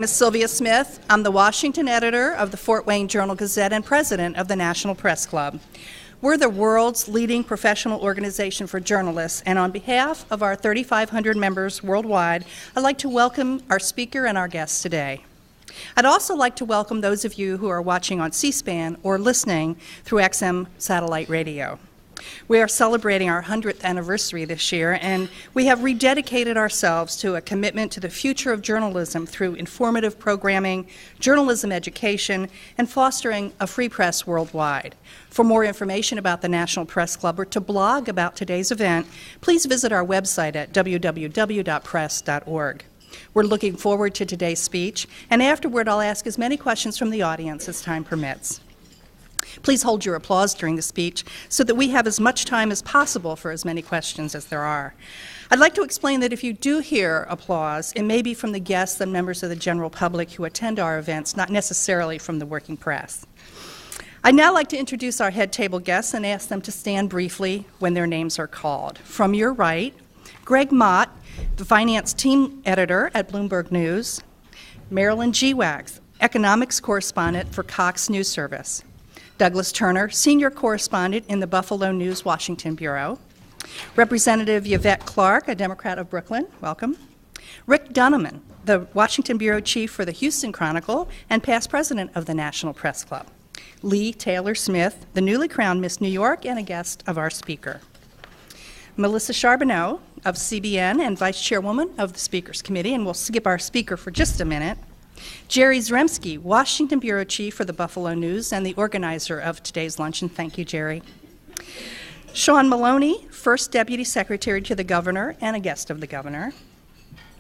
Ms. Sylvia Smith. I'm the Washington editor of the Fort Wayne Journal-Gazette and president of the National Press Club. We're the world's leading professional organization for journalists, and on behalf of our 3,500 members worldwide, I'd like to welcome our speaker and our guests today. I'd also like to welcome those of you who are watching on C-SPAN or listening through XM satellite radio. We are celebrating our 100th anniversary this year, and we have rededicated ourselves to a commitment to the future of journalism through informative programming, journalism education, and fostering a free press worldwide. For more information about the National Press Club or to blog about today's event, please visit our website at www.press.org. We're looking forward to today's speech, and afterward I'll ask as many questions from the audience as time permits. Please hold your applause during the speech so that we have as much time as possible for as many questions as there are. I'd like to explain that if you do hear applause, it may be from the guests and members of the general public who attend our events, not necessarily from the working press. I'd now like to introduce our head table guests and ask them to stand briefly when their names are called. From your right, Greg Mott, the finance team editor at Bloomberg News. Marilyn G. Wax, economics correspondent for Cox News Service. Douglas Turner, senior correspondent in the Buffalo News Washington Bureau. Representative Yvette Clark, a Democrat of Brooklyn, welcome. Rick Dunneman, the Washington Bureau chief for the Houston Chronicle and past president of the National Press Club. Lee Taylor Smith, the newly crowned Miss New York and a guest of our speaker. Melissa Charbonneau of CBN and vice chairwoman of the Speakers Committee, and we'll skip our speaker for just a minute. Jerry Zremski, Washington Bureau Chief for the Buffalo News and the organizer of today's luncheon. Thank you, Jerry. Sean Maloney, First Deputy Secretary to the Governor and a guest of the Governor.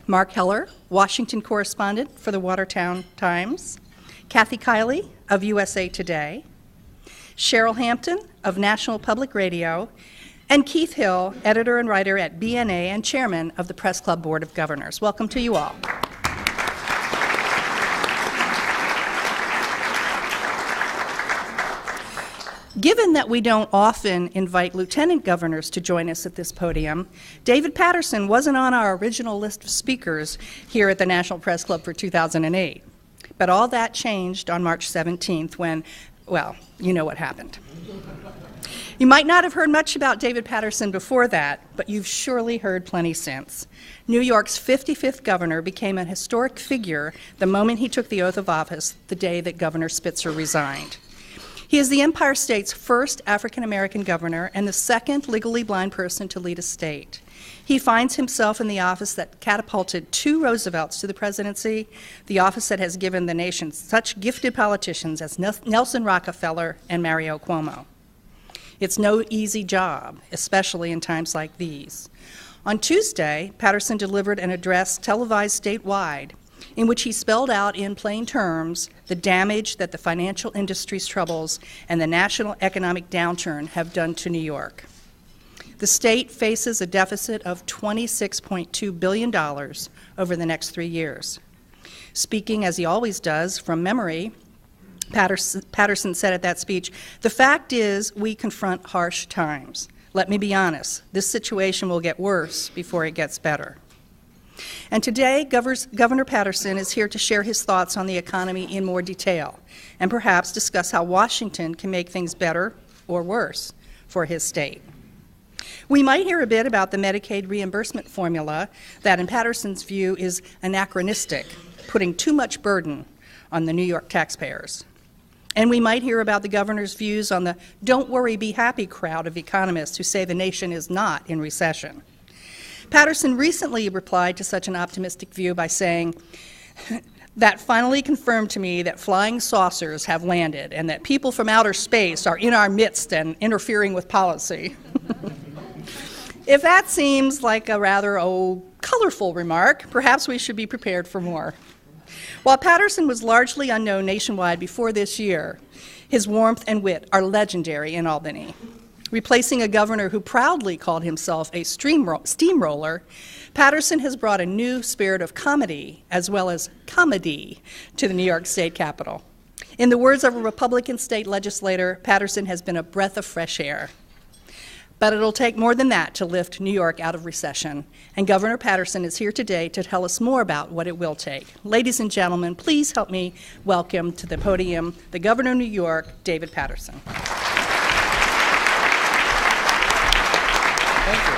Mark Heller, Washington Correspondent for the Watertown Times. Kathy Kiley of USA Today. Cheryl Hampton of National Public Radio. And Keith Hill, Editor and Writer at BNA and Chairman of the Press Club Board of Governors. Welcome to you all. Given that we don't often invite lieutenant governors to join us at this podium, David Paterson wasn't on our original list of speakers here at the National Press Club for 2008. But all that changed on March 17th when, well, you know what happened. You might not have heard much about David Paterson before that, but you've surely heard plenty since. New York's 55th governor became a historic figure the moment he took the oath of office, the day that Governor Spitzer resigned. He is the Empire State's first African-American governor and the second legally blind person to lead a state. He finds himself in the office that catapulted two Roosevelts to the presidency, the office that has given the nation such gifted politicians as Nelson Rockefeller and Mario Cuomo. It's no easy job, especially in times like these. On Tuesday, Paterson delivered an address televised statewide in which he spelled out in plain terms the damage that the financial industry's troubles and the national economic downturn have done to New York. The state faces a deficit of $26.2 billion over the next 3 years. Speaking, as he always does, from memory, Paterson said at that speech, "The fact is we confront harsh times. Let me be honest, this situation will get worse before it gets better." And today, Governor Paterson is here to share his thoughts on the economy in more detail and perhaps discuss how Washington can make things better or worse for his state. We might hear a bit about the Medicaid reimbursement formula that, in Paterson's view, is anachronistic, putting too much burden on the New York taxpayers. And we might hear about the governor's views on the don't worry, be happy crowd of economists who say the nation is not in recession. Paterson recently replied to such an optimistic view by saying, "That finally confirmed to me that flying saucers have landed and that people from outer space are in our midst and interfering with policy." If that seems like a rather colorful remark, perhaps we should be prepared for more. While Paterson was largely unknown nationwide before this year, his warmth and wit are legendary in Albany. Replacing a governor who proudly called himself a steamroller, Paterson has brought a new spirit of comedy as well as comedy to the New York State Capitol. In the words of a Republican state legislator, Paterson has been a breath of fresh air. But it'll take more than that to lift New York out of recession. And Governor Paterson is here today to tell us more about what it will take. Ladies and gentlemen, please help me welcome to the podium the Governor of New York, David Paterson. Thank you.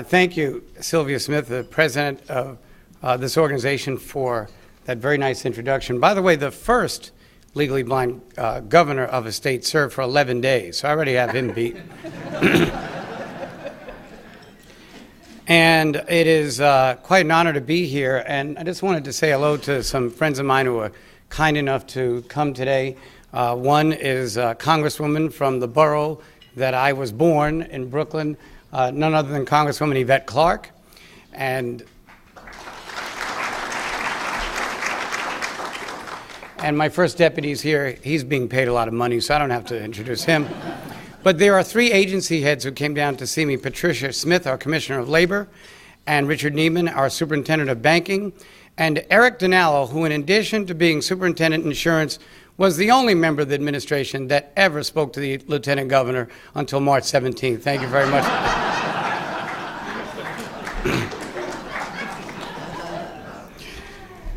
Thank you, Sylvia Smith, the president of this organization, for that very nice introduction. By the way, the first legally blind governor of a state served for 11 days, so I already have him beat. And it is quite an honor to be here, and I just wanted to say hello to some friends of mine who are kind enough to come today. One is a congresswoman from the borough that I was born in Brooklyn, none other than Congresswoman Yvette Clarke. And my first deputy's here. He's being paid a lot of money, so I don't have to introduce him. But there are three agency heads who came down to see me: Patricia Smith, our Commissioner of Labor, and Richard Neiman, our Superintendent of Banking, and Eric Dinallo, who in addition to being Superintendent Insurance, was the only member of the administration that ever spoke to the Lieutenant Governor until March 17th. Thank you very much.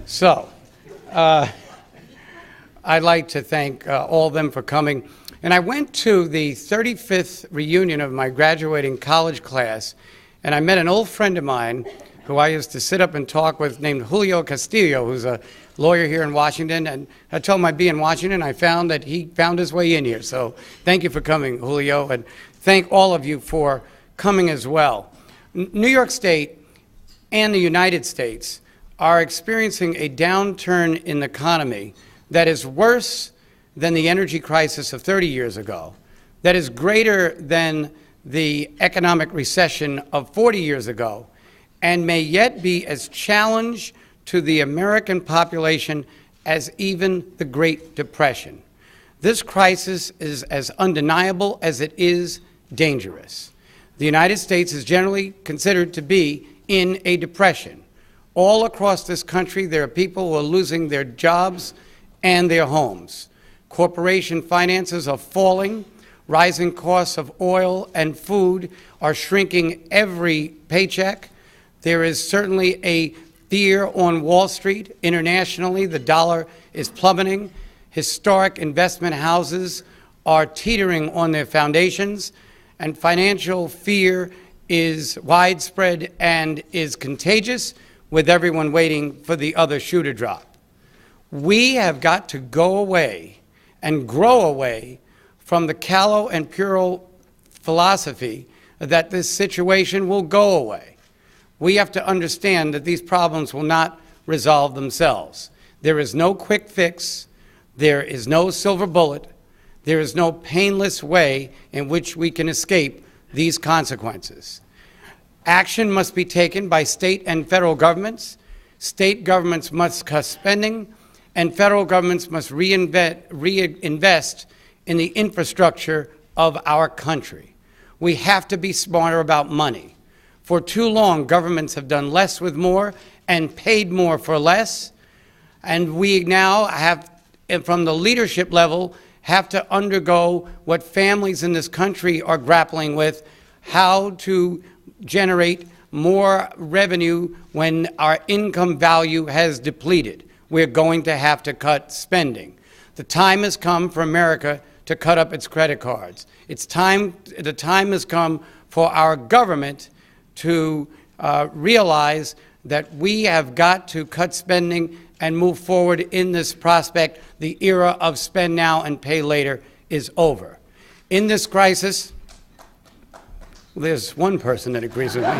So, I'd like to thank all of them for coming. And I went to the 35th reunion of my graduating college class, and I met an old friend of mine who I used to sit up and talk with, named Julio Castillo, who's a lawyer here in Washington. And I told him I'd be in Washington. I found that he found his way in here. So thank you for coming, Julio, and thank all of you for coming as well. New York State and the United States are experiencing a downturn in the economy that is worse than the energy crisis of 30 years ago, that is greater than the economic recession of 40 years ago, and may yet be as challenged to the American population as even the Great Depression. This crisis is as undeniable as it is dangerous. The United States is generally considered to be in a depression. All across this country, there are people who are losing their jobs and their homes. Corporation finances are falling. Rising costs of oil and food are shrinking every paycheck. There is certainly a fear on Wall Street. Internationally, the dollar is plummeting. Historic investment houses are teetering on their foundations, and financial fear is widespread and is contagious, with everyone waiting for the other shoe to drop. We have got to go away and grow away from the callow and puerile philosophy that this situation will go away. We have to understand that these problems will not resolve themselves. There is no quick fix. There is no silver bullet. There is no painless way in which we can escape these consequences. Action must be taken by state and federal governments. State governments must cut spending, and federal governments must reinvest in the infrastructure of our country. We have to be smarter about money. For too long, governments have done less with more and paid more for less, and we now have, from the leadership level, have to undergo what families in this country are grappling with: how to generate more revenue when our income value has depleted. We're going to have to cut spending. The time has come for America to cut up its credit cards. The time has come for our government to realize that we have got to cut spending and move forward in this prospect. The era of spend now and pay later is over. In this crisis, there's one person that agrees with me.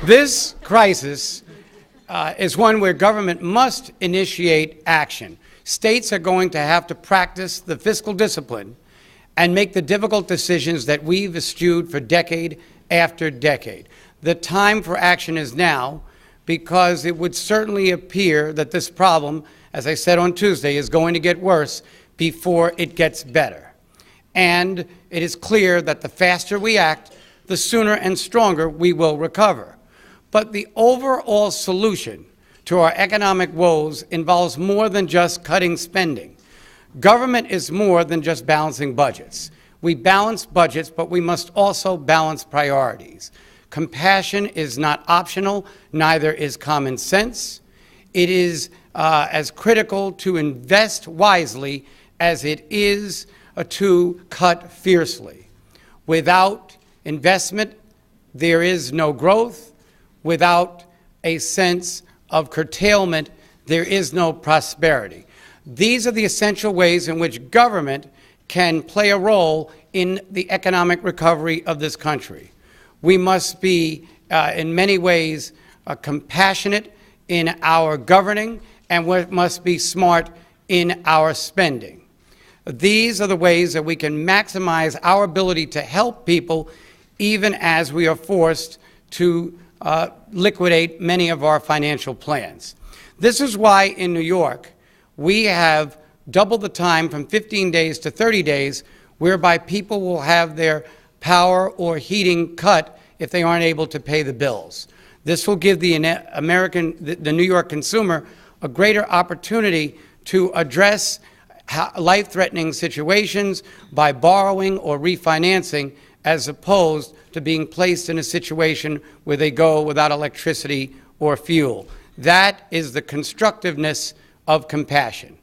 This crisis is one where government must initiate action. States are going to have to practice the fiscal discipline and make the difficult decisions that we've eschewed for decade after decade. The time for action is now, because it would certainly appear that this problem, as I said on Tuesday, is going to get worse before it gets better. and it is clear that the faster we act, the sooner and stronger we will recover. But the overall solution to our economic woes involves more than just cutting spending. Government is more than just balancing budgets. We balance budgets, but we must also balance priorities. Compassion is not optional, neither is common sense. It is as critical to invest wisely as it is to cut fiercely. Without investment, there is no growth. Without a sense of curtailment, there is no prosperity. These are the essential ways in which government can play a role in the economic recovery of this country. We must be, in many ways, compassionate in our governing, and we must be smart in our spending. These are the ways that we can maximize our ability to help people even as we are forced to liquidate many of our financial plans. This is why in New York we have doubled the time from 15 days to 30 days, whereby people will have their power or heating cut if they aren't able to pay the bills. This will give the New York consumer a greater opportunity to address life-threatening situations by borrowing or refinancing, as opposed to being placed in a situation where they go without electricity or fuel. That is the constructiveness of compassion.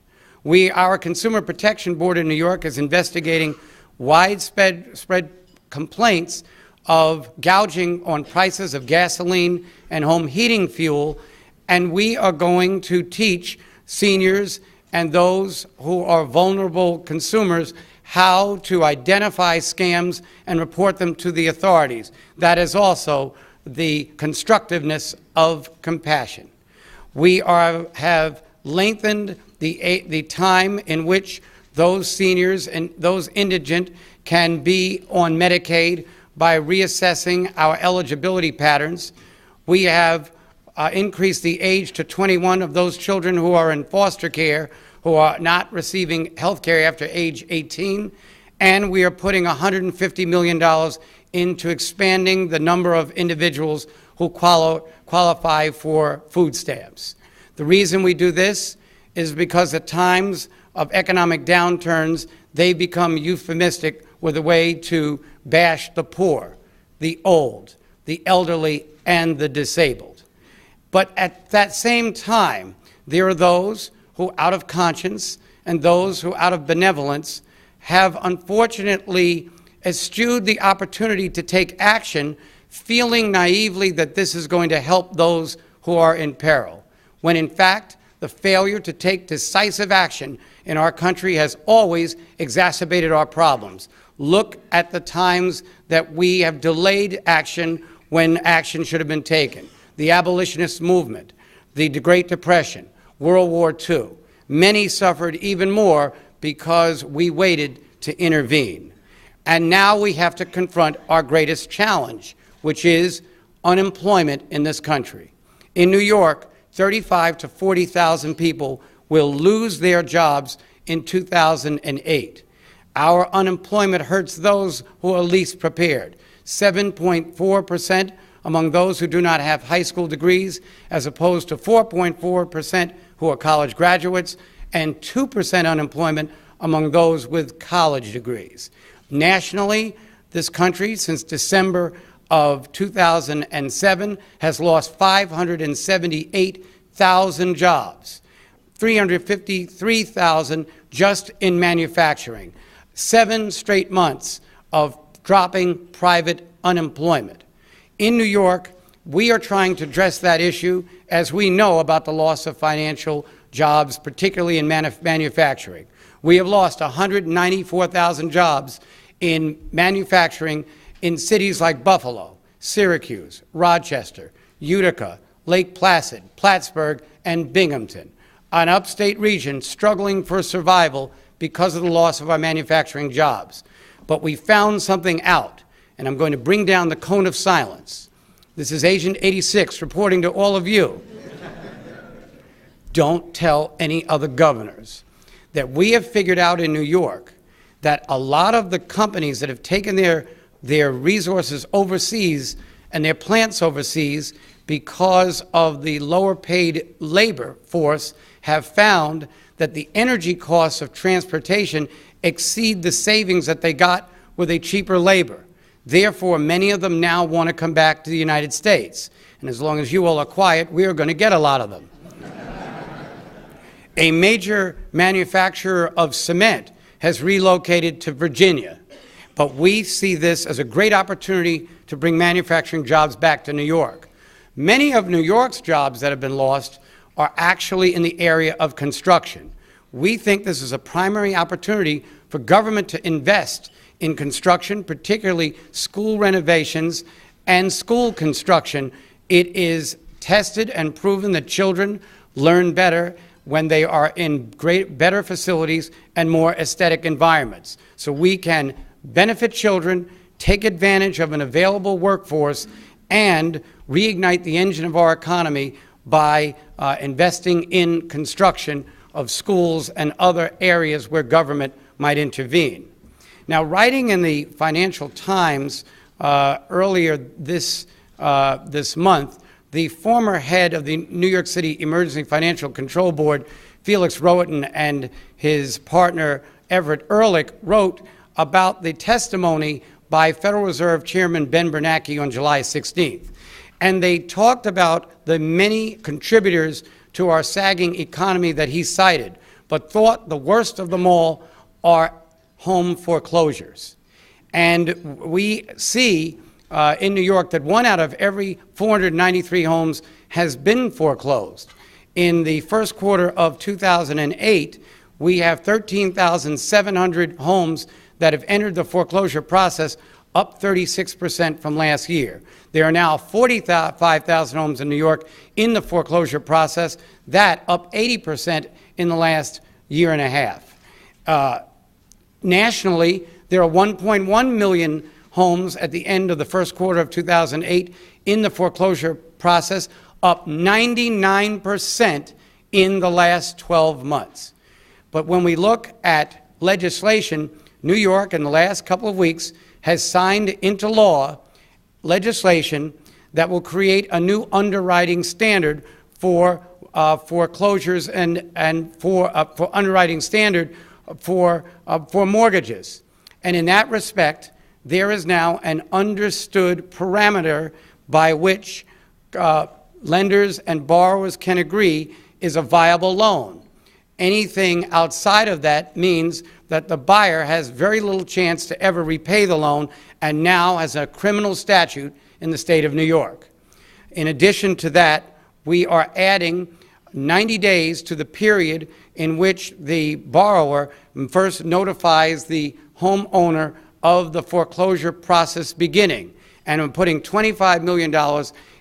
Our Consumer Protection Board in New York is investigating widespread complaints of gouging on prices of gasoline and home heating fuel, and we are going to teach seniors and those who are vulnerable consumers how to identify scams and report them to the authorities. That is also the constructiveness of compassion. We have lengthened the time in which those seniors and those indigent can be on Medicaid by reassessing our eligibility patterns. We have increased the age to 21 of those children who are in foster care who are not receiving health care after age 18, and we are putting $150 million into expanding the number of individuals who qualify for food stamps. The reason we do this is because at times of economic downturns, they become euphemistic with a way to bash the poor, the old, the elderly, and the disabled. But at that same time, there are those who, out of conscience, and those who, out of benevolence, have unfortunately eschewed the opportunity to take action, feeling naively that this is going to help those who are in peril, when in fact, the failure to take decisive action in our country has always exacerbated our problems. Look at the times that we have delayed action when action should have been taken. The abolitionist movement, the Great Depression, World War II. Many suffered even more because we waited to intervene. And now we have to confront our greatest challenge, which is unemployment in this country. In New York, 35,000 to 40,000 people will lose their jobs in 2008. Our unemployment hurts those who are least prepared. 7.4% among those who do not have high school degrees, as opposed to 4.4% who are college graduates, and 2% unemployment among those with college degrees. Nationally, this country, since December of 2007, has lost 578,000 jobs, 353,000 just in manufacturing, 7 straight months of dropping private unemployment. In New York, we are trying to address that issue as we know about the loss of financial jobs, particularly in manufacturing. We have lost 194,000 jobs in manufacturing in cities like Buffalo, Syracuse, Rochester, Utica, Lake Placid, Plattsburgh, and Binghamton, an upstate region struggling for survival because of the loss of our manufacturing jobs. But we found something out, and I'm going to bring down the cone of silence. This is Agent 86 reporting to all of you. Don't tell any other governors that we have figured out in New York that a lot of the companies that have taken their resources overseas and their plants overseas because of the lower paid labor force have found that the energy costs of transportation exceed the savings that they got with a cheaper labor. Therefore, many of them now want to come back to the United States. And as long as you all are quiet, we are going to get a lot of them. A major manufacturer of cement has relocated to Virginia. But we see this as a great opportunity to bring manufacturing jobs back to New York. Many of New York's jobs that have been lost are actually in the area of construction. We think this is a primary opportunity for government to invest in construction, particularly school renovations and school construction. It is tested and proven that children learn better when they are in better facilities and more aesthetic environments. So we can benefit children, take advantage of an available workforce, and reignite the engine of our economy by investing in construction of schools and other areas where government might intervene. Now, writing in the Financial Times earlier this month, the former head of the New York City Emergency Financial Control Board, Felix Rohatyn, and his partner Everett Ehrlich wrote about the testimony by Federal Reserve Chairman Ben Bernanke on July 16th. And they talked about the many contributors to our sagging economy that he cited, but thought the worst of them all are home foreclosures. And we see in New York that 1 out of every 493 homes has been foreclosed. In the first quarter of 2008, we have 13,700 homes that have entered the foreclosure process, up 36% from last year. There are now 45,000 homes in New York in the foreclosure process, that up 80% in the last year and a half. Nationally, there are 1.1 million homes at the end of the first quarter of 2008 in the foreclosure process, up 99% in the last 12 months. But when we look at legislation, New York in the last couple of weeks has signed into law legislation that will create a new underwriting standard for foreclosures and for underwriting standard for mortgages. And in that respect, there is now an understood parameter by which lenders and borrowers can agree is a viable loan. Anything outside of that means that the buyer has very little chance to ever repay the loan and now has a criminal statute in the state of New York. In addition to that, we are adding 90 days to the period in which the borrower first notifies the homeowner of the foreclosure process beginning. And we're putting $25 million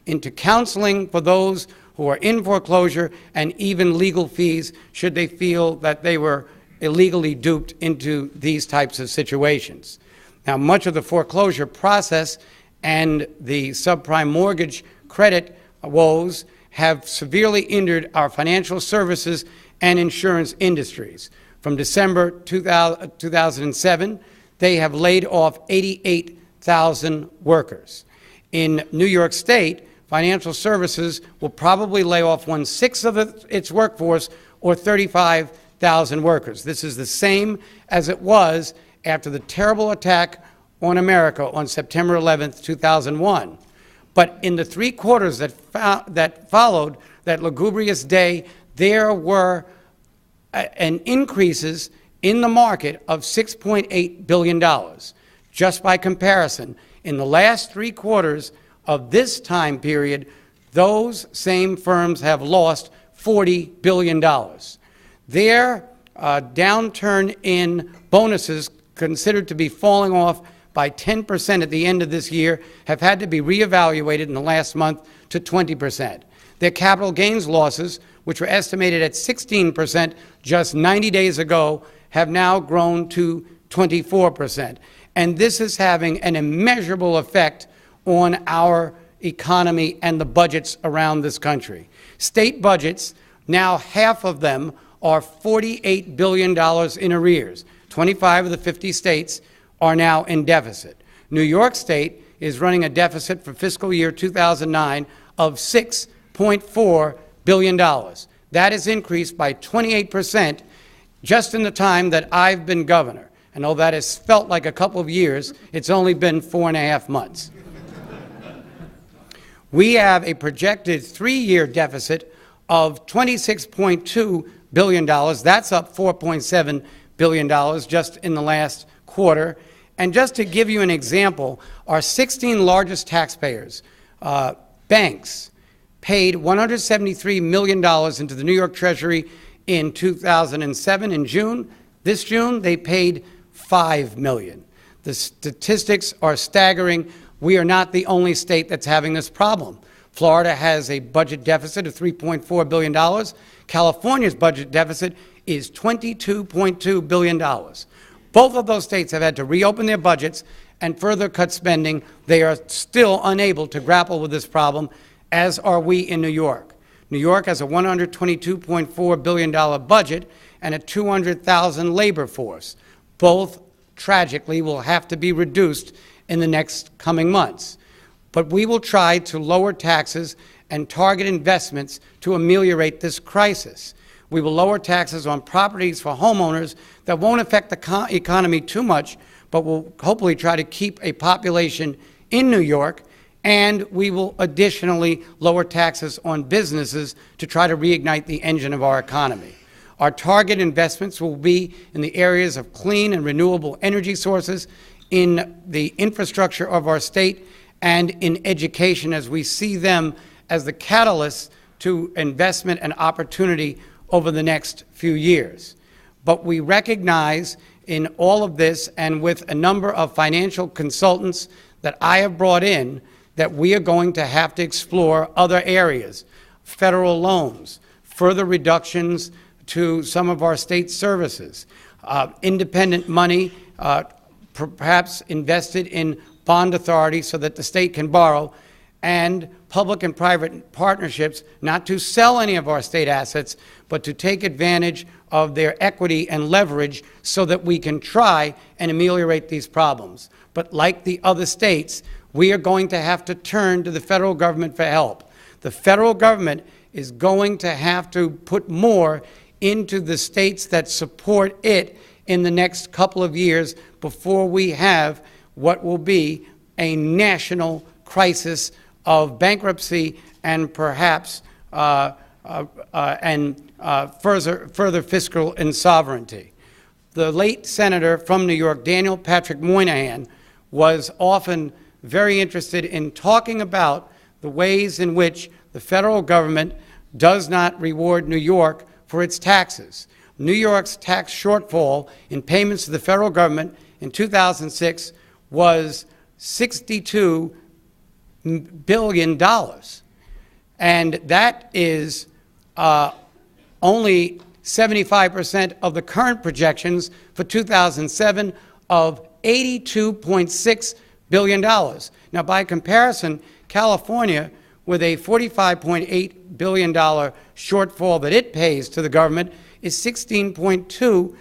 into counseling for those who are in foreclosure and even legal fees should they feel that they were illegally duped into these types of situations. Now, much of the foreclosure process and the subprime mortgage credit woes have severely injured our financial services and insurance industries. From December 2007, they have laid off 88,000 workers. In New York State, financial services will probably lay off 1/6 of its workforce, or 35,000 workers. This is the same as it was after the terrible attack on America on September 11th, 2001. But in the 3 quarters that followed that lugubrious day, there were increases in the market of $6.8 billion. Just by comparison, in the last 3 quarters of this time period, those same firms have lost $40 billion. Their downturn in bonuses, considered to be falling off by 10% at the end of this year, have had to be reevaluated in the last month to 20%. Their capital gains losses, which were estimated at 16% just 90 days ago, have now grown to 24%. And this is having an immeasurable effect on our economy and the budgets around this country. State budgets, now half of them are $48 billion in arrears. 25 of the 50 states are now in deficit. New York State is running a deficit for fiscal year 2009 of $6.4 billion. That has increased by 28% just in the time that I've been governor. And though that has felt like a couple of years, it's only been 4.5 months. We have a projected 3-year deficit of $26.2 billion. That's up $4.7 billion just in the last quarter. And just to give you an example, our 16 largest taxpayers, banks, paid $173 million into the New York Treasury in 2007. In June, this June, they paid $5 million. The statistics are staggering. We are not the only state that's having this problem. Florida has a budget deficit of $3.4 billion. California's budget deficit is $22.2 billion. Both of those states have had to reopen their budgets and further cut spending. They are still unable to grapple with this problem, as are we in New York. New York has a $122.4 billion budget and a 200,000 labor force. Both, tragically, will have to be reduced in the next coming months. But we will try to lower taxes and target investments to ameliorate this crisis. We will lower taxes on properties for homeowners that won't affect the economy too much, but will hopefully try to keep a population in New York. And we will additionally lower taxes on businesses to try to reignite the engine of our economy. Our target investments will be in the areas of clean and renewable energy sources, in the infrastructure of our state, and in education, as we see them as the catalyst to investment and opportunity over the next few years. But we recognize in all of this, and with a number of financial consultants that I have brought in, that we are going to have to explore other areas, federal loans, further reductions to some of our state services, independent money perhaps invested in bond authority so that the state can borrow, and public and private partnerships, not to sell any of our state assets, but to take advantage of their equity and leverage so that we can try and ameliorate these problems. But like the other states, we are going to have to turn to the federal government for help. The federal government is going to have to put more into the states that support it in the next couple of years before we have what will be a national crisis of bankruptcy and perhaps further fiscal insolvency. The late senator from New York, Daniel Patrick Moynihan, was often very interested in talking about the ways in which the federal government does not reward New York for its taxes. New York's tax shortfall in payments to the federal government in 2006 was $62 billion. And that is only 75% of the current projections for 2007 of $82.6 billion. Now, by comparison, California, with a $45.8 billion shortfall that it pays to the government, is $16.2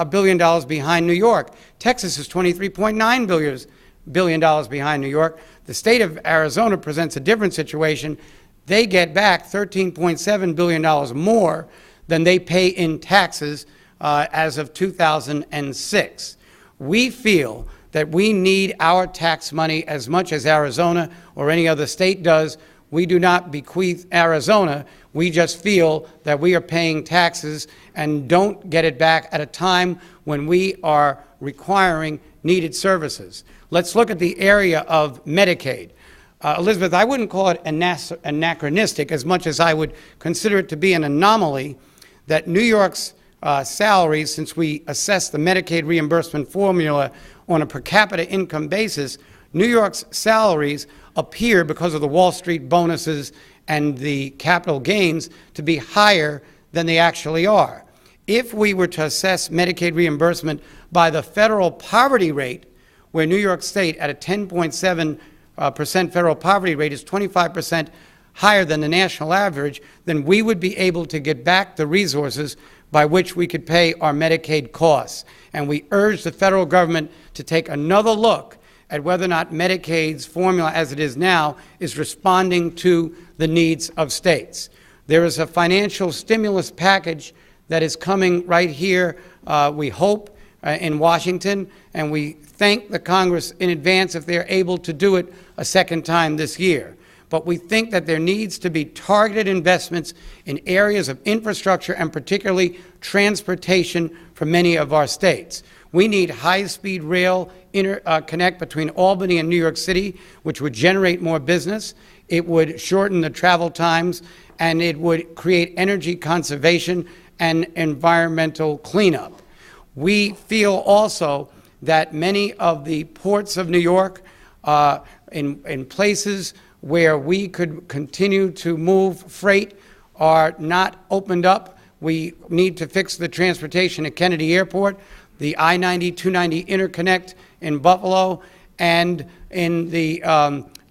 billion behind New York. Texas is $23.9 billion behind New York. The state of Arizona presents a different situation. They get back $13.7 billion more than they pay in taxes as of 2006. We feel that we need our tax money as much as Arizona or any other state does. We do not bequeath Arizona. We just feel that we are paying taxes and don't get it back at a time when we are requiring needed services. Let's look at the area of Medicaid. Elizabeth, I wouldn't call it anachronistic as much as I would consider it to be an anomaly that New York's salaries, since we assess the Medicaid reimbursement formula on a per capita income basis, New York's salaries appear, because of the Wall Street bonuses and the capital gains, to be higher than they actually are. If we were to assess Medicaid reimbursement by the federal poverty rate, where New York State at a 10.7% federal poverty rate is 25% higher than the national average, then we would be able to get back the resources by which we could pay our Medicaid costs. And we urge the federal government to take another look at whether or not Medicaid's formula as it is now is responding to the needs of states. There is a financial stimulus package that is coming right here, we hope, in Washington, and we thank the Congress in advance if they're able to do it a second time this year. But we think that there needs to be targeted investments in areas of infrastructure and particularly transportation for many of our states. We need high-speed rail connect between Albany and New York City, which would generate more business. It would shorten the travel times, and it would create energy conservation and environmental cleanup. We feel also that many of the ports of New York, in places where we could continue to move freight, are not opened up. We need to fix the transportation at Kennedy Airport, the I-90, 290 interconnect in Buffalo, and in the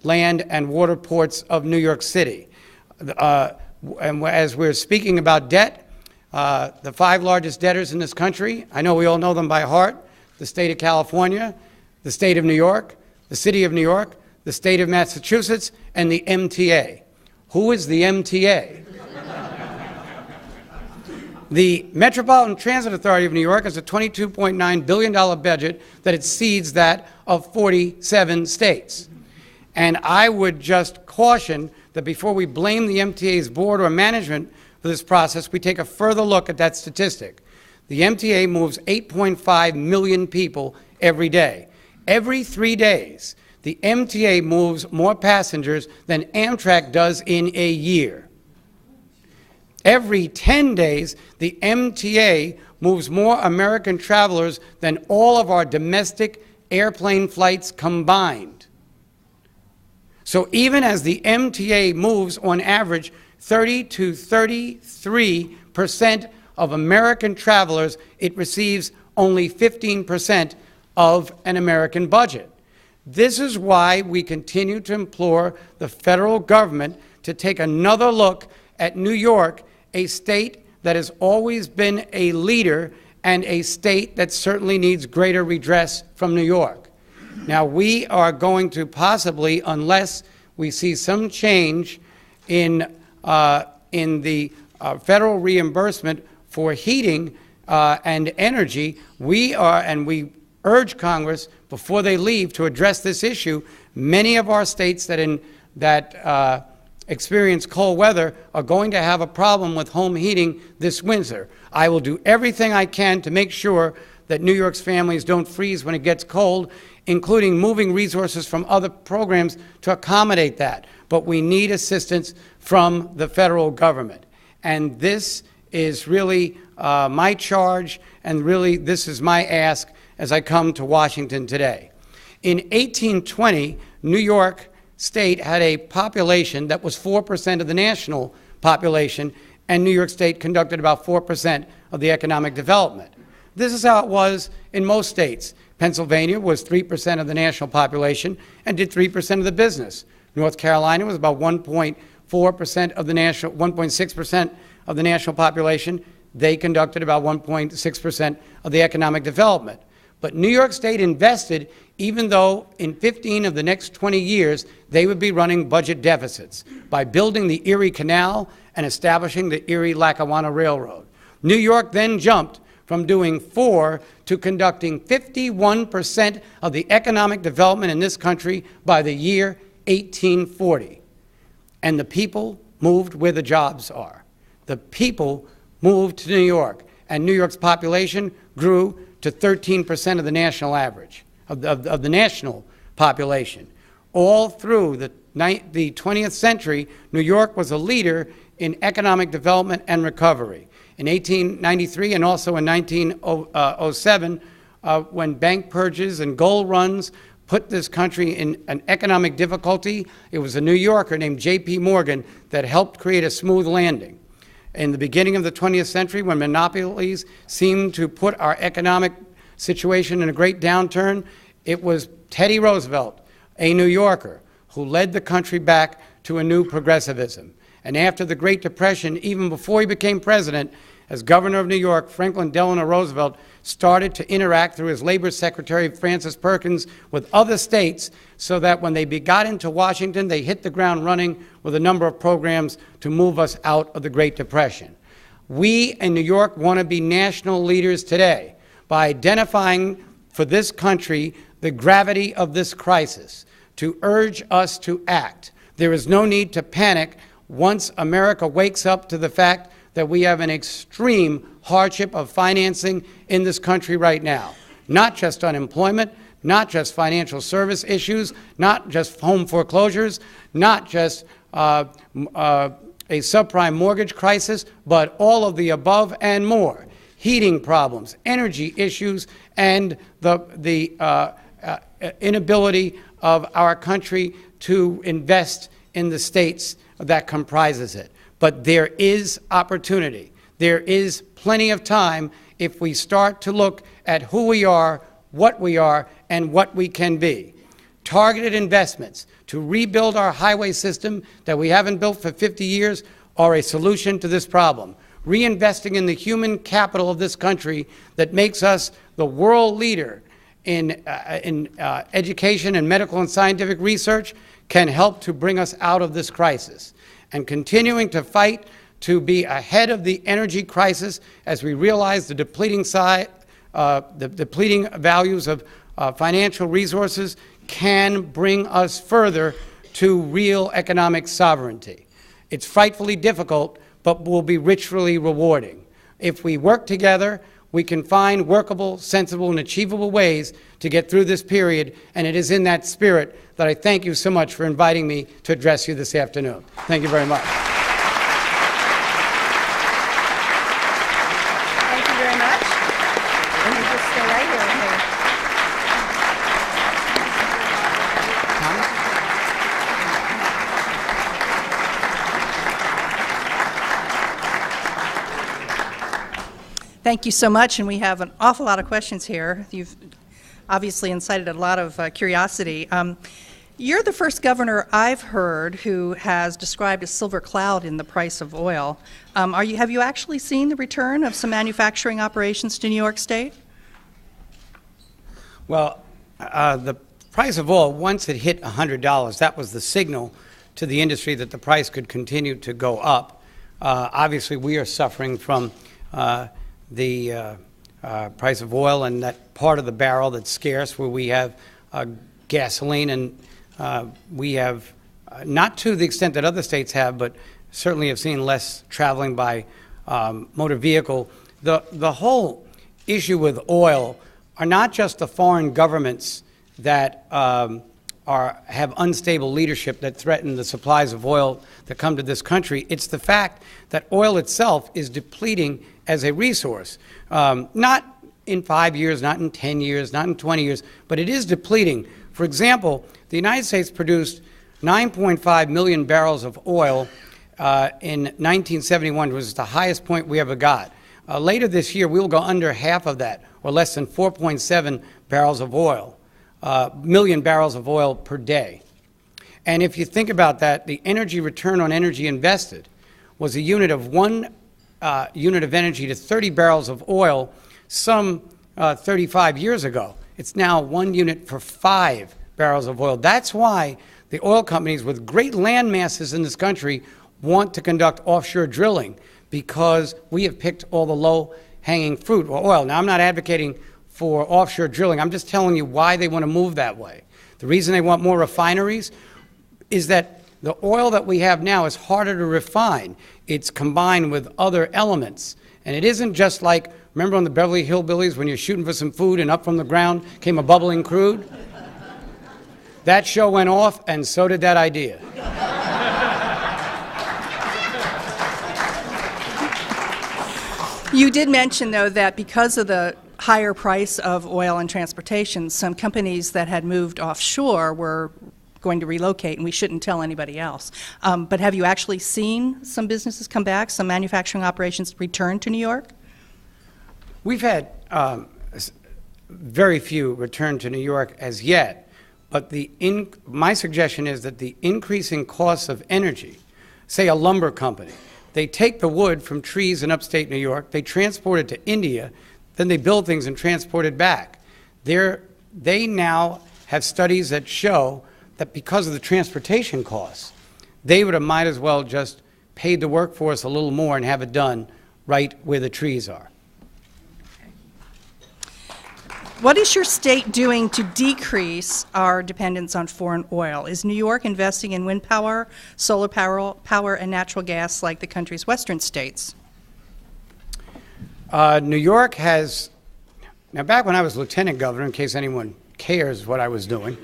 land and water ports of New York City. And as we're speaking about debt, the 5 largest debtors in this country, I know we all know them by heart: the state of California, the state of New York, the city of New York, the state of Massachusetts, and the MTA. Who is the MTA? The Metropolitan Transit Authority of New York has a $22.9 billion budget that exceeds that of 47 states. And I would just caution that before we blame the MTA's board or management for this process, we take a further look at that statistic. The MTA moves 8.5 million people every day. Every 3 days, the MTA moves more passengers than Amtrak does in a year. Every 10 days, the MTA moves more American travelers than all of our domestic airplane flights combined. So even as the MTA moves on average 30 to 33% of American travelers, it receives only 15% of an American budget. This is why we continue to implore the federal government to take another look at New York, a state that has always been a leader and a state that certainly needs greater redress from New York. Now, we are going to possibly, unless we see some change in the federal reimbursement for heating and energy, we urge Congress, before they leave, to address this issue. Many of our states that experience cold weather are going to have a problem with home heating this winter. I will do everything I can to make sure that New York's families don't freeze when it gets cold, including moving resources from other programs to accommodate that. But we need assistance from the federal government. And this is really my charge, and really this is my ask as I come to Washington today. In 1820, New York State had a population that was 4% of the national population, and New York State conducted about 4% of the economic development. This is how it was in most states. Pennsylvania was 3% of the national population and did 3% of the business. North Carolina was about 1.4% of the national, 1.6% of the national population. They conducted about 1.6% of the economic development. But New York State invested, even though in 15 of the next 20 years, they would be running budget deficits, by building the Erie Canal and establishing the Erie-Lackawanna Railroad. New York then jumped from doing 4 to conducting 51% of the economic development in this country by the year 1840. And the people moved where the jobs are. The people moved to New York, and New York's population grew to 13% of the national average, of the national population. All through the 20th century, New York was a leader in economic development and recovery. In 1893 and also in 1907, when bank purges and gold runs put this country in an economic difficulty, it was a New Yorker named J.P. Morgan that helped create a smooth landing. In the beginning of the 20th century, when monopolies seemed to put our economic situation in a great downturn, it was Teddy Roosevelt, a New Yorker, who led the country back to a new progressivism. And after the Great Depression, even before he became president, as governor of New York, Franklin Delano Roosevelt started to interact through his labor secretary, Francis Perkins, with other states so that when they got into Washington, they hit the ground running with a number of programs to move us out of the Great Depression. We in New York want to be national leaders today by identifying for this country the gravity of this crisis, to urge us to act. There is no need to panic once America wakes up to the fact that we have an extreme hardship of financing in this country right now. Not just unemployment, not just financial service issues, not just home foreclosures, not just a subprime mortgage crisis, but all of the above and more. Heating problems, energy issues, and the inability of our country to invest in the states that comprises it. But there is opportunity. There is plenty of time if we start to look at who we are, and what we can be. Targeted investments to rebuild our highway system that we haven't built for 50 years are a solution to this problem. Reinvesting in the human capital of this country that makes us the world leader in education and medical and scientific research can help to bring us out of this crisis. And continuing to fight to be ahead of the energy crisis as we realize the depleting values of financial resources can bring us further to real economic sovereignty. It's frightfully difficult, but will be richly rewarding. If we work together, we can find workable, sensible, and achievable ways to get through this period, and it is in that spirit that I thank you so much for inviting me to address you this afternoon. Thank you very much. Thank you very much. And you just stay right here with me. Thank you so much, and we have an awful lot of questions here. You've obviously incited a lot of curiosity. You're the first governor I've heard who has described a silver cloud in the price of oil. Have you actually seen the return of some manufacturing operations to New York State? Well, the price of oil, once it hit $100, that was the signal to the industry that the price could continue to go up. Obviously, we are suffering from the price of oil and that part of the barrel that's scarce, where we have gasoline, and we have, not to the extent that other states have, but certainly have seen less traveling by motor vehicle. The whole issue with oil are not just the foreign governments that have unstable leadership that threaten the supplies of oil that come to this country. It's the fact that oil itself is depleting as a resource. Not in 5 years, not in 10 years, not in 20 years, but it is depleting. For example, the United States produced 9.5 million barrels of oil in 1971, which was the highest point we ever got. Later this year, we'll go under half of that, or less than 4.7 barrels of oil, million barrels of oil per day. And if you think about that, the energy return on energy invested was a unit of 1 unit of energy to 30 barrels of oil some 35 years ago. It's now 1 unit for 5 barrels of oil. That's why the oil companies with great land masses in this country want to conduct offshore drilling, because we have picked all the low-hanging fruit or oil. Now, I'm not advocating for offshore drilling. I'm just telling you why they want to move that way. The reason they want more refineries is that the oil that we have now is harder to refine. It's combined with other elements. And it isn't just like, remember on the Beverly Hillbillies when you're shooting for some food and up from the ground came a bubbling crude? That show went off, and so did that idea. You did mention, though, that because of the higher price of oil and transportation, some companies that had moved offshore were going to relocate, and we shouldn't tell anybody else. But have you actually seen some businesses come back, some manufacturing operations return to New York? We've had very few return to New York as yet, but my suggestion is that the increasing costs of energy, say a lumber company, They take the wood from trees in upstate New York, they transport it to India, then they build things and transport it back. They now have studies that show that because of the transportation costs, they would have might as well just paid the workforce a little more and have it done right where the trees are. What is your state doing to decrease our dependence on foreign oil? Is New York investing in wind power, solar power, and natural gas like the country's western states? New York has, now back when I was lieutenant governor, in case anyone cares what I was doing,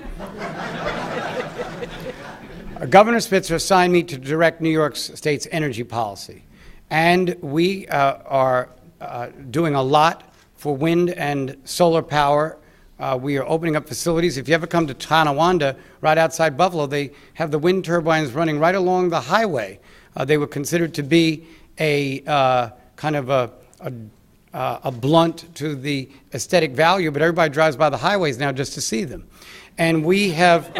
Governor Spitzer assigned me to direct New York State's energy policy. And we are doing a lot for wind and solar power. We are opening up facilities. If you ever come to Tonawanda, right outside Buffalo, they have the wind turbines running right along the highway. They were considered to be a kind of a blunt to the aesthetic value, but everybody drives by the highways now just to see them. And we have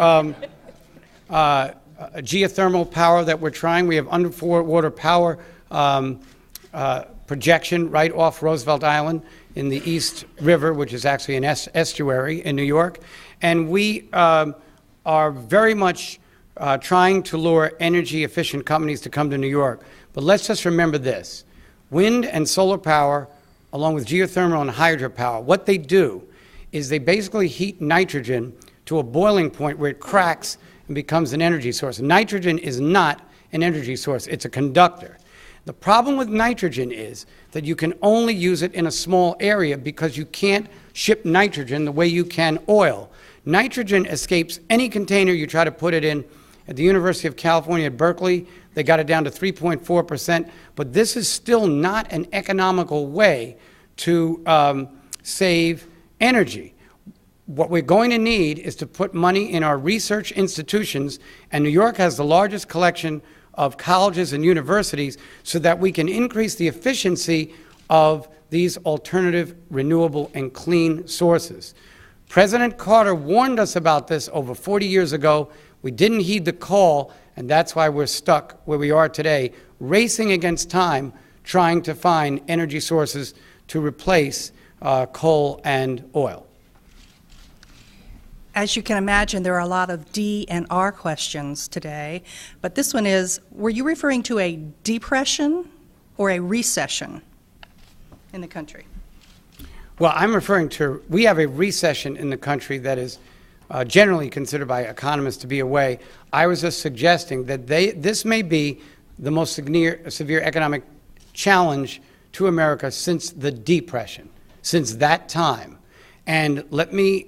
geothermal power that we're trying. We have underwater power projection right off Roosevelt Island in the East River, which is actually an estuary in New York. And we are very much trying to lure energy-efficient companies to come to New York. But let's just remember this. Wind and solar power, along with geothermal and hydropower, what they do is they basically heat nitrogen to a boiling point where it cracks and becomes an energy source. Nitrogen is not an energy source. It's a conductor. The problem with nitrogen is that you can only use it in a small area because you can't ship nitrogen the way you can oil. Nitrogen escapes any container you try to put it in. At the University of California at Berkeley, they got it down to 3.4%, but this is still not an economical way to save energy. What we're going to need is to put money in our research institutions, and New York has the largest collection of colleges and universities so that we can increase the efficiency of these alternative, renewable, and clean sources. President Carter warned us about this over 40 years ago. We didn't heed the call, and that's why we're stuck where we are today, racing against time, trying to find energy sources to replace coal and oil. As you can imagine, there are a lot of D and R questions today, but this one is, were you referring to a depression or a recession in the country? Well, I'm referring to, we have a recession in the country that is generally considered by economists to be a way. I was just suggesting that this may be the most severe economic challenge to America since the Depression, since that time. And let me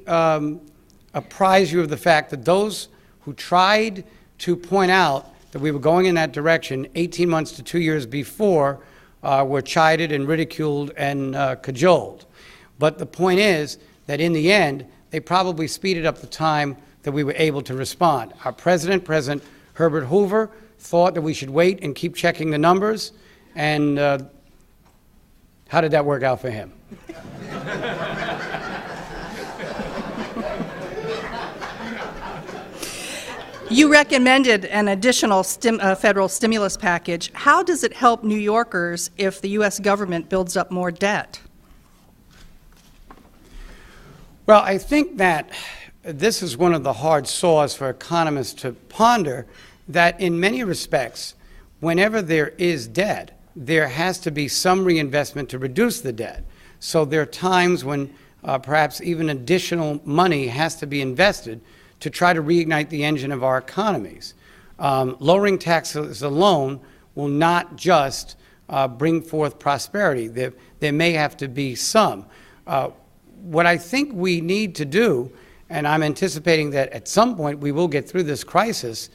apprise you of the fact that those who tried to point out that we were going in that direction 18 months to 2 years before were chided and ridiculed and cajoled. But the point is that in the end, they probably speeded up the time that we were able to respond. Our president, President Herbert Hoover, thought that we should wait and keep checking the numbers, and how did that work out for him? You recommended an additional federal stimulus package. How does it help New Yorkers if the U.S. government builds up more debt? Well, I think that this is one of the hard saws for economists to ponder, that in many respects, whenever there is debt, there has to be some reinvestment to reduce the debt. So there are times when perhaps even additional money has to be invested to try to reignite the engine of our economies. Lowering taxes alone will not just bring forth prosperity. There may have to be some. What I think we need to do, and I'm anticipating that at some point we will get through this crisis,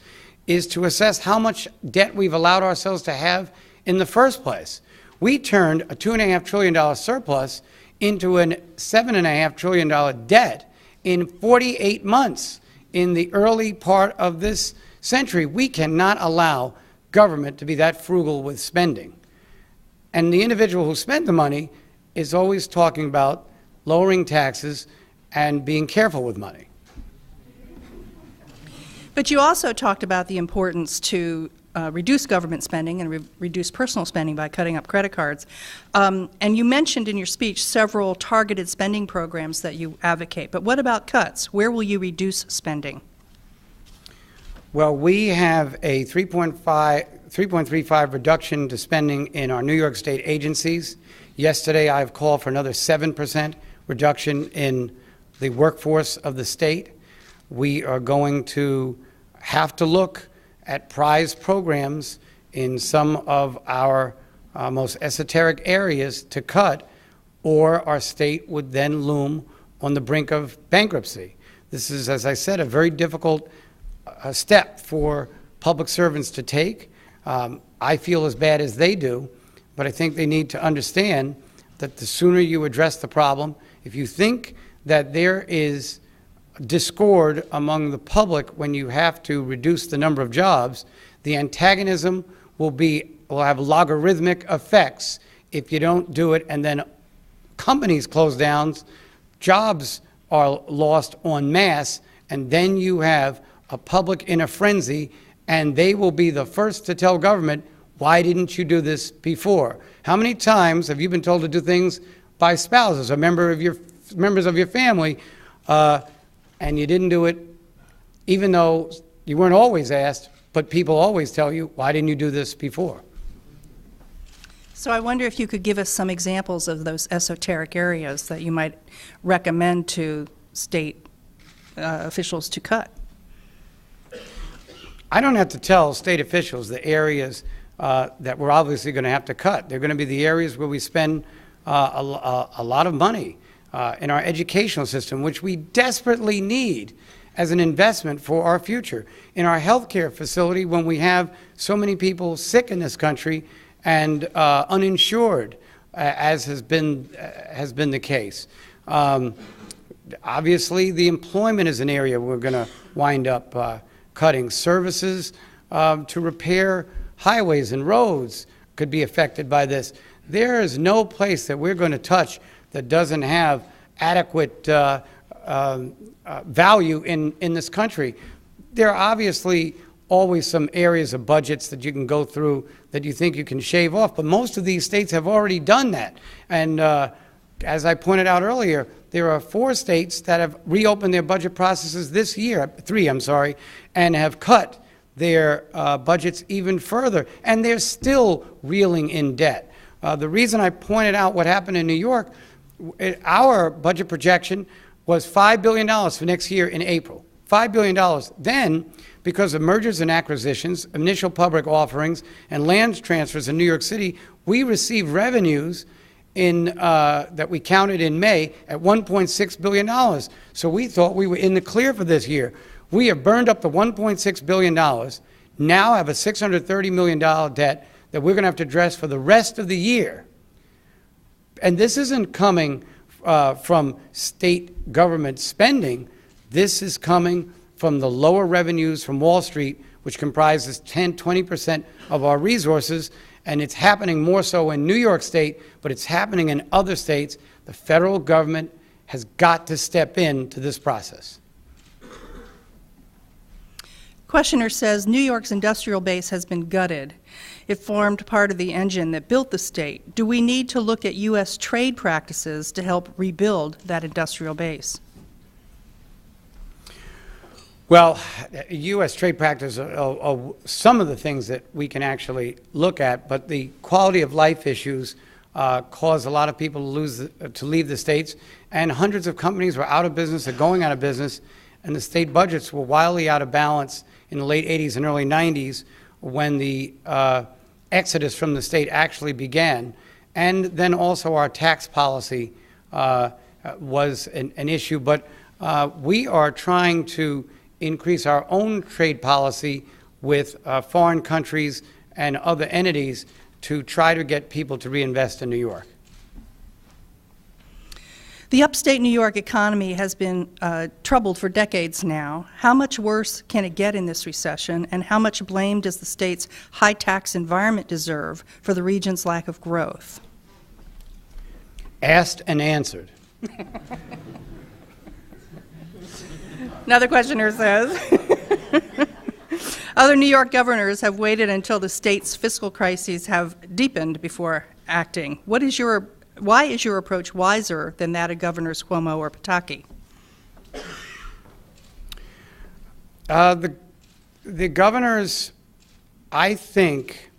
is to assess how much debt we've allowed ourselves to have in the first place. We turned a $2.5 trillion surplus into a $7.5 trillion debt in 48 months. In the early part of this century, we cannot allow government to be that frugal with spending. And the individual who spent the money is always talking about lowering taxes and being careful with money. But you also talked about the importance to reduce government spending and reduce personal spending by cutting up credit cards. And you mentioned in your speech several targeted spending programs that you advocate. But what about cuts? Where will you reduce spending? Well, we have a 3.35 reduction to spending in our New York State agencies. Yesterday, I've called for another 7% reduction in the workforce of the state. We are going to have to look at prize programs in some of our most esoteric areas to cut, or our state would then loom on the brink of bankruptcy. This is, as I said, a very difficult step for public servants to take. I feel as bad as they do, but I think they need to understand that the sooner you address the problem, if you think that there is discord among the public when you have to reduce the number of jobs, the antagonism will have logarithmic effects if you don't do it, and then companies close down, jobs are lost en masse, and then you have a public in a frenzy, and they will be the first to tell government, why didn't you do this before? How many times have you been told to do things by spouses or members of your family, and you didn't do it, even though you weren't always asked, but people always tell you, why didn't you do this before? So I wonder if you could give us some examples of those esoteric areas that you might recommend to state officials to cut. I don't have to tell state officials the areas that we're obviously going to have to cut. They're going to be the areas where we spend a lot of money in our educational system, which we desperately need as an investment for our future. In our healthcare facility, when we have so many people sick in this country and uninsured, as has been the case. Obviously, the employment is an area we're going to wind up cutting. Services to repair highways and roads could be affected by this. There is no place that we're going to touch that doesn't have adequate value in this country. There are obviously always some areas of budgets that you can go through that you think you can shave off, but most of these states have already done that. And as I pointed out earlier, there are 4 states that have reopened their budget processes this year, 3, I'm sorry, and have cut their budgets even further, and they're still reeling in debt. The reason I pointed out what happened in New York, our budget projection was $5 billion for next year in April. $5 billion. Then, because of mergers and acquisitions, initial public offerings, and land transfers in New York City, we received revenues that we counted in May at $1.6 billion. So we thought we were in the clear for this year. We have burned up the $1.6 billion, now have a $630 million debt that we're going to have to address for the rest of the year. And this isn't coming from state government spending. This is coming from the lower revenues from Wall Street, which comprises 10–20% of our resources, and it's happening more so in New York State, but it's happening in other states. The federal government has got to step into this process. Questioner says New York's industrial base has been gutted. It formed part of the engine that built the state. Do we need to look at U.S. trade practices to help rebuild that industrial base? Well, U.S. trade practices are some of the things that we can actually look at, but the quality of life issues cause a lot of people to leave the states, and hundreds of companies were out of business or going out of business, and the state budgets were wildly out of balance in the late 80s and early 90s when the exodus from the state actually began. And then also our tax policy was an issue, but we are trying to increase our own trade policy with foreign countries and other entities to try to get people to reinvest in New York. The upstate New York economy has been troubled for decades now. How much worse can it get in this recession, and how much blame does the state's high tax environment deserve for the region's lack of growth? Asked and answered. Another questioner says, Other New York governors have waited until the state's fiscal crises have deepened before acting. Why is your approach wiser than that of Governors Cuomo or Pataki? The governors, I think,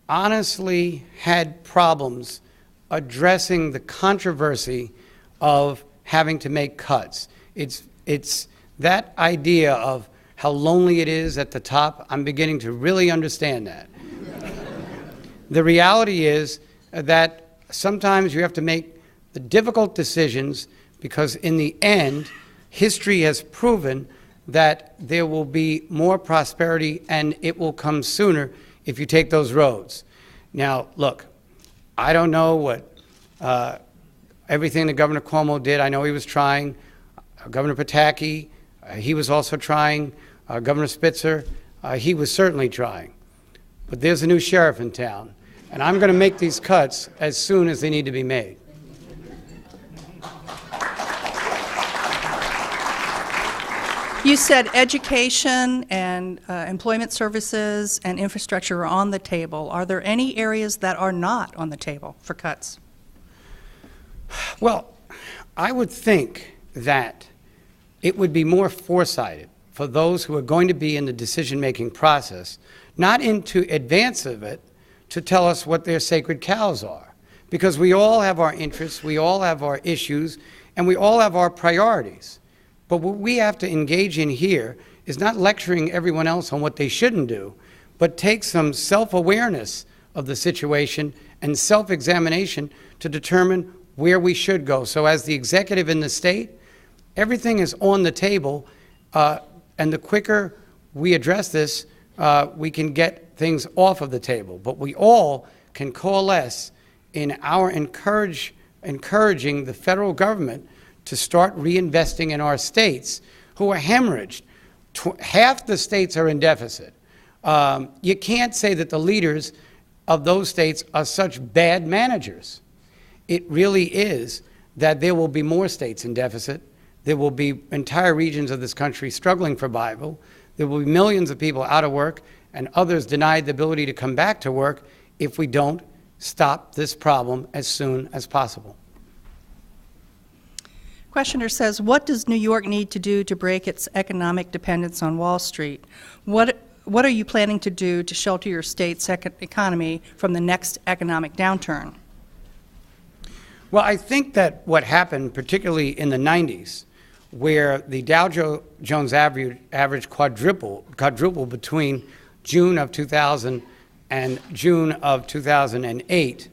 honestly had problems addressing the controversy of having to make cuts. It's that idea of how lonely it is at the top. I'm beginning to really understand that. The reality is that sometimes you have to make the difficult decisions because in the end, history has proven that there will be more prosperity and it will come sooner if you take those roads. Now, look, I don't know what everything that Governor Cuomo did. I know he was trying. Governor Pataki, he was also trying. Governor Spitzer, he was certainly trying. But there's a new sheriff in town, and I'm going to make these cuts as soon as they need to be made. You said education and employment services and infrastructure are on the table. Are there any areas that are not on the table for cuts? Well, I would think that it would be more foresighted for those who are going to be in the decision-making process, not into advance of it, to tell us what their sacred cows are. Because we all have our interests, we all have our issues, and we all have our priorities. But what we have to engage in here is not lecturing everyone else on what they shouldn't do, but take some self-awareness of the situation and self-examination to determine where we should go. So as the executive in the state, everything is on the table, and the quicker we address this, we can get things off of the table. But we all can coalesce in our encouraging the federal government to start reinvesting in our states who are hemorrhaged. Half the states are in deficit. You can't say that the leaders of those states are such bad managers. It really is that there will be more states in deficit. There will be entire regions of this country struggling for survival. There will be millions of people out of work and others denied the ability to come back to work if we don't stop this problem as soon as possible. Questioner says, what does New York need to do to break its economic dependence on Wall Street? What are you planning to do to shelter your state's economy from the next economic downturn? Well, I think that what happened, particularly in the 90s, where the Dow Jones average quadrupled between June of 2000 and June of 2008,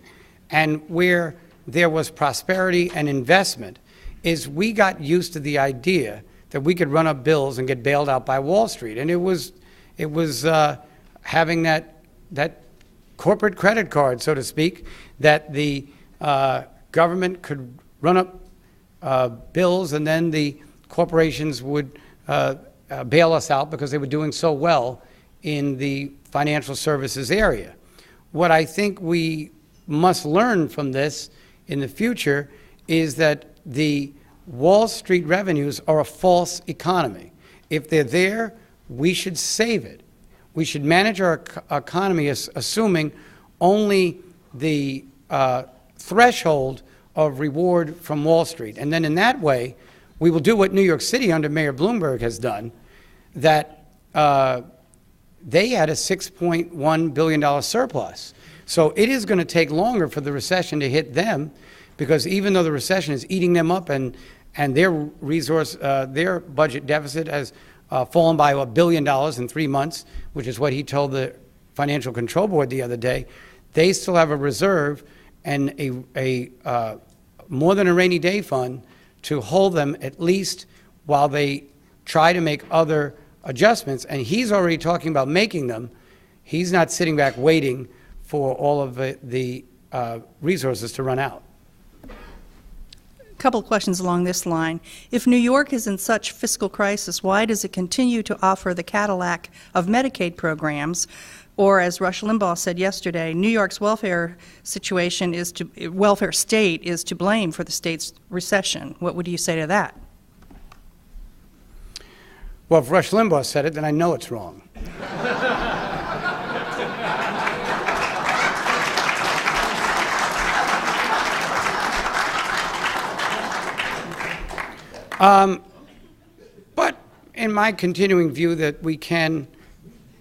and where there was prosperity and investment, is we got used to the idea that we could run up bills and get bailed out by Wall Street. And it was having that corporate credit card, so to speak, that the government could run up bills and then the corporations would bail us out because they were doing so well in the financial services area. What I think we must learn from this in the future is that the Wall Street revenues are a false economy. If they're there, we should save it. We should manage our economy assuming only the threshold of reward from Wall Street. And then in that way, we will do what New York City under Mayor Bloomberg has done, that they had a $6.1 billion surplus. So it is going to take longer for the recession to hit them, because even though the recession is eating them up and their budget deficit has fallen by $1 billion in 3 months, which is what he told the Financial Control Board the other day, they still have a reserve and a more than a rainy day fund to hold them at least while they try to make other adjustments. And he's already talking about making them. He's not sitting back waiting for all of the resources to run out. A couple of questions along this line. If New York is in such fiscal crisis, why does it continue to offer the Cadillac of Medicaid programs? Or, as Rush Limbaugh said yesterday, New York's welfare state is to blame for the state's recession. What would you say to that? Well, if Rush Limbaugh said it, then I know it's wrong. But in my continuing view that we can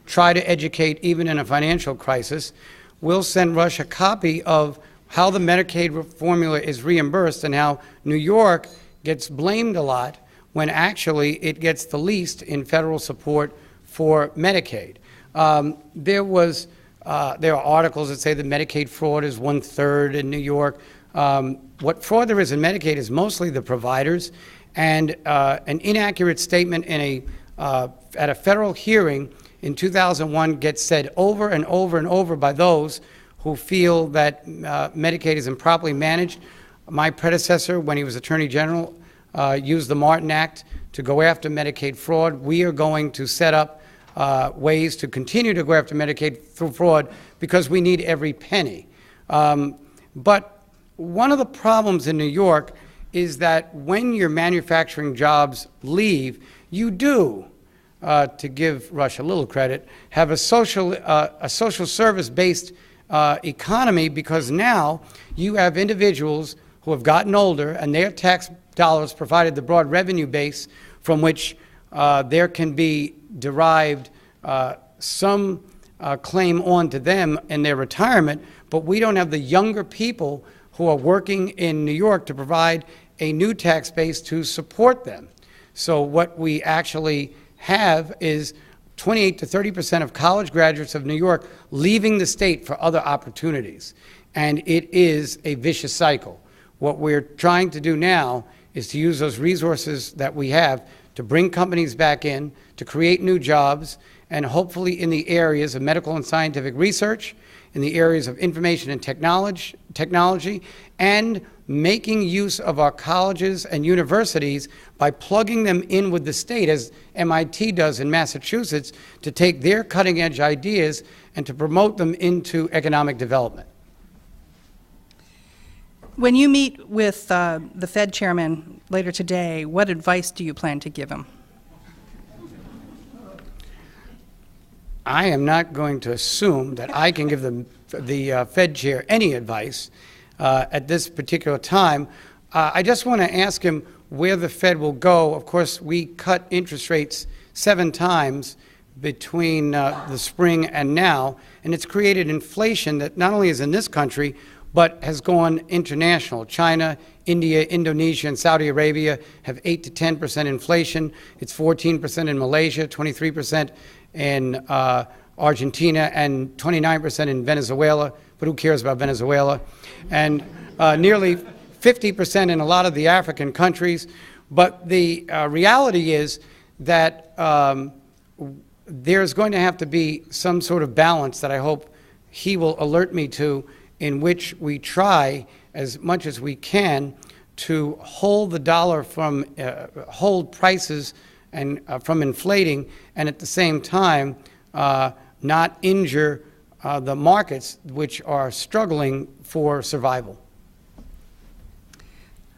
try to educate even in a financial crisis, we'll send Rush a copy of how the Medicaid formula is reimbursed and how New York gets blamed a lot when actually it gets the least in federal support for Medicaid. There are articles that say that Medicaid fraud is 1/3 in New York. What fraud there is in Medicaid is mostly the providers, and an inaccurate statement at a federal hearing in 2001 gets said over and over and over by those who feel that Medicaid is improperly managed. My predecessor, when he was Attorney General, used the Martin Act to go after Medicaid fraud. We are going to set up ways to continue to go after Medicaid fraud because we need every penny. But one of the problems in New York is that when your manufacturing jobs leave, you do, to give Rush a little credit, have a social service-based economy, because now you have individuals who have gotten older and their tax dollars provided the broad revenue base from which there can be derived some claim onto them in their retirement, but we don't have the younger people who are working in New York to provide a new tax base to support them. So what we actually have is 28 to 30% of college graduates of New York leaving the state for other opportunities. And it is a vicious cycle. What we're trying to do now is to use those resources that we have to bring companies back in, to create new jobs, and hopefully in the areas of medical and scientific research, in the areas of information and technology, and making use of our colleges and universities by plugging them in with the state, as MIT does in Massachusetts, to take their cutting-edge ideas and to promote them into economic development. When you meet with the Fed chairman later today, what advice do you plan to give him? I am not going to assume that I can give the Fed chair any advice at this particular time. I just want to ask him where the Fed will go. Of course, we cut interest rates 7 times between the spring and now, and it's created inflation that not only is in this country, but has gone international. China, India, Indonesia, and Saudi Arabia have 8 to 10% inflation. It's 14% in Malaysia, 23% in Argentina, and 29% in Venezuela, but who cares about Venezuela? And nearly 50% in a lot of the African countries. But the reality is that there's going to have to be some sort of balance that I hope he will alert me to, in which we try as much as we can to hold the dollar from, hold prices and from inflating, and at the same time not injure the markets, which are struggling for survival.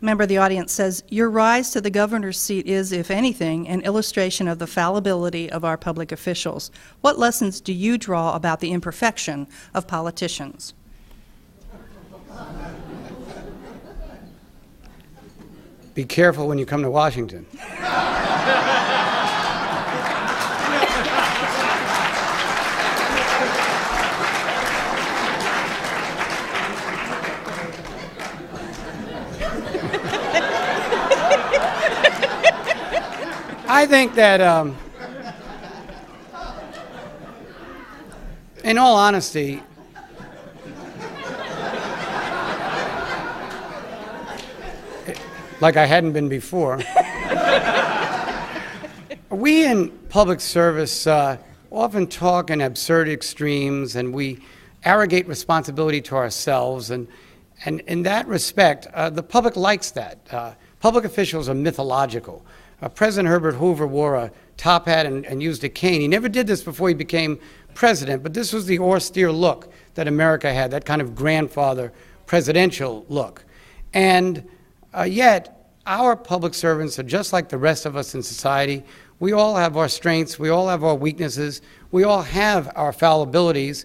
A member of the audience says, your rise to the governor's seat is, if anything, an illustration of the fallibility of our public officials. What lessons do you draw about the imperfection of politicians? Be careful when you come to Washington. I think that, in all honesty, like I hadn't been before, we in public service often talk in absurd extremes, and we arrogate responsibility to ourselves, and in that respect, the public likes that. Public officials are mythological. President Herbert Hoover wore a top hat and used a cane. He never did this before he became president, but this was the austere look that America had, that kind of grandfather presidential look. And yet, our public servants are just like the rest of us in society. We all have our strengths. We all have our weaknesses. We all have our fallibilities,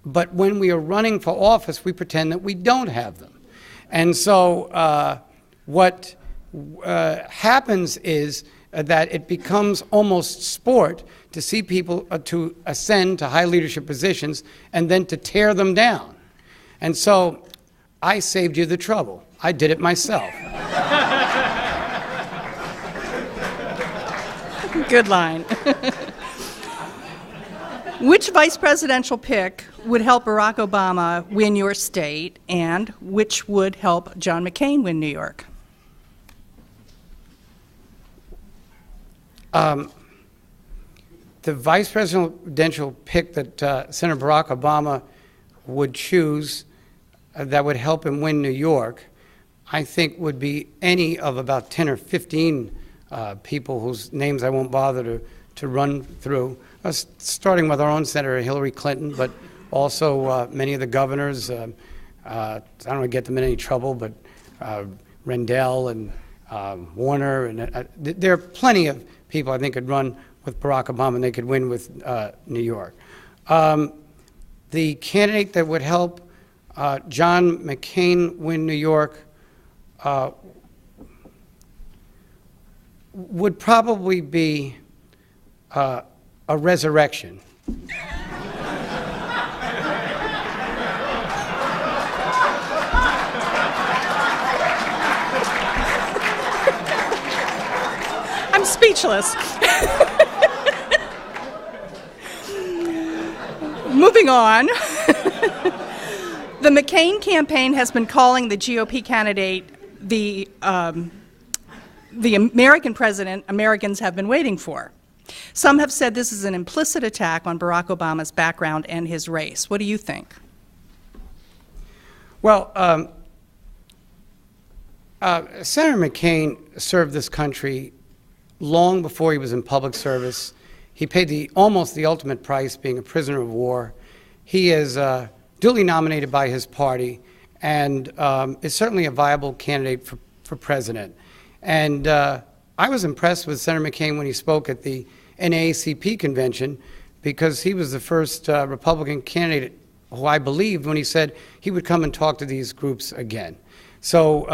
but when we are running for office, we pretend that we don't have them. And so what happens is that it becomes almost sport to see people to ascend to high leadership positions and then to tear them down. And so I saved you the trouble. I did it myself. Good line. Which vice presidential pick would help Barack Obama win your state, and which would help John McCain win New York? The vice presidential pick that Senator Barack Obama would choose that would help him win New York, I think would be any of about 10 or 15 people whose names I won't bother to run through, starting with our own Senator Hillary Clinton, but also many of the governors. I don't want to get them in any trouble, but Rendell and Warner, and there are plenty of people I think could run with Barack Obama and they could win with New York. The candidate that would help John McCain win New York would probably be a resurrection. I'm speechless. Moving on. The McCain campaign has been calling the GOP candidate the American president Americans have been waiting for. Some have said this is an implicit attack on Barack Obama's background and his race. What do you think? Well, Senator McCain served this country long before he was in public service. He paid almost the ultimate price, being a prisoner of war. He is duly nominated by his party and is certainly a viable candidate for president. And I was impressed with Senator McCain when he spoke at the NAACP convention, because he was the first Republican candidate who I believed when he said he would come and talk to these groups again. So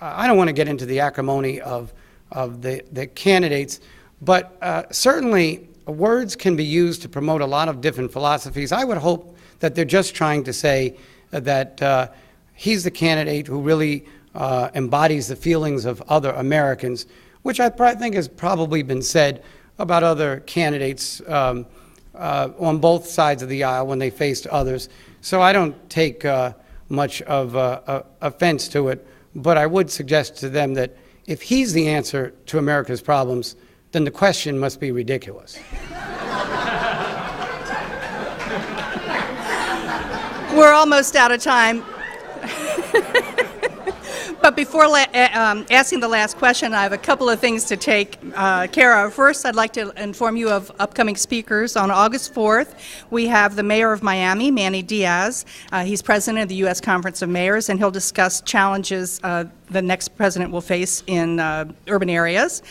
I don't want to get into the acrimony of the candidates, but certainly words can be used to promote a lot of different philosophies. I would hope that they're just trying to say that he's the candidate who really embodies the feelings of other Americans, which I think has probably been said about other candidates on both sides of the aisle when they faced others. So I don't take much of offense to it, but I would suggest to them that if he's the answer to America's problems, then the question must be ridiculous. We're almost out of time. But before asking the last question, I have a couple of things to take care of. First, I'd like to inform you of upcoming speakers. On August 4th, we have the mayor of Miami, Manny Diaz. He's president of the U.S. Conference of Mayors, and he'll discuss challenges the next president will face in urban areas.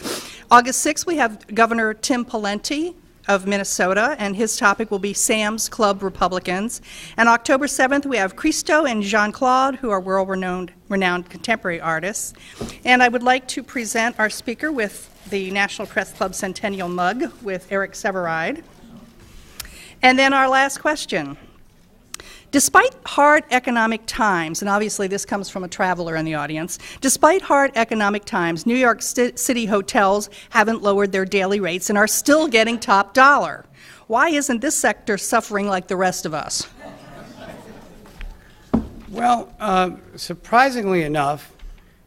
August 6th, we have Governor Tim Pawlenty of Minnesota, and his topic will be Sam's Club Republicans. And October 7th, we have Christo and Jean-Claude, who are world-renowned contemporary artists. And I would like to present our speaker with the National Press Club Centennial Mug with Eric Severide. And then our last question. Despite hard economic times, and obviously this comes from a traveler in the audience, despite hard economic times, New York City hotels haven't lowered their daily rates and are still getting top dollar. Why isn't this sector suffering like the rest of us? Well, surprisingly enough,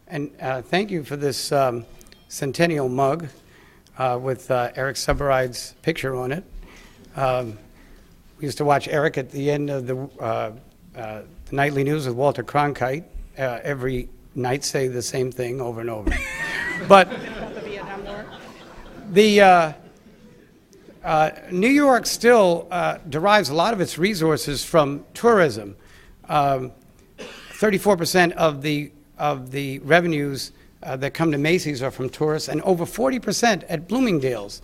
and thank you for this centennial mug with Eric Severide's picture on it. We used to watch Eric at the end of the nightly news with Walter Cronkite every night, say the same thing over and over. But the New York still derives a lot of its resources from tourism. 34% of the revenues that come to Macy's are from tourists, and over 40% at Bloomingdale's,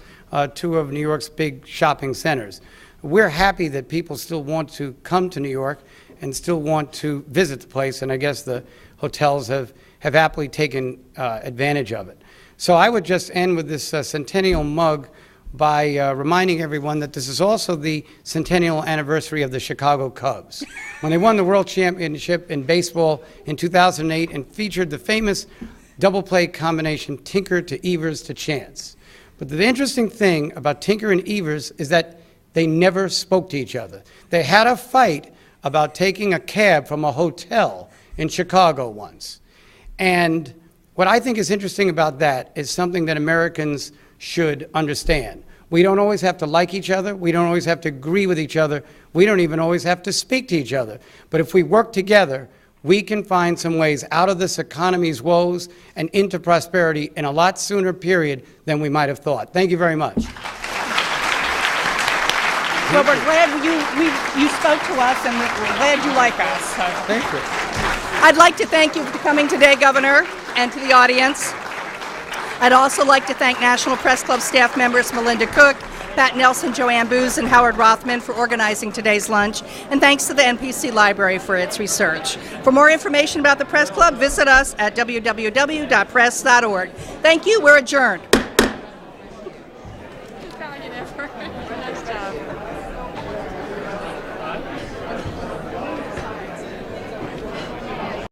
two of New York's big shopping centers. We're happy that people still want to come to New York and still want to visit the place, and I guess the hotels have aptly taken advantage of it. So I would just end with this centennial mug by reminding everyone that this is also the centennial anniversary of the Chicago Cubs, when they won the World Championship in baseball in 2008 and featured the famous double play combination Tinker to Evers to Chance. But the interesting thing about Tinker and Evers is that they never spoke to each other. They had a fight about taking a cab from a hotel in Chicago once. And what I think is interesting about that is something that Americans should understand. We don't always have to like each other. We don't always have to agree with each other. We don't even always have to speak to each other. But if we work together, we can find some ways out of this economy's woes and into prosperity in a lot sooner period than we might have thought. Thank you very much. Well, we're glad you spoke to us, and we're glad you like us. So. Thank you. I'd like to thank you for coming today, Governor, and to the audience. I'd also like to thank National Press Club staff members Melinda Cook, Pat Nelson, Joanne Booz, and Howard Rothman for organizing today's lunch, and thanks to the NPC Library for its research. For more information about the Press Club, visit us at www.press.org. Thank you. We're adjourned.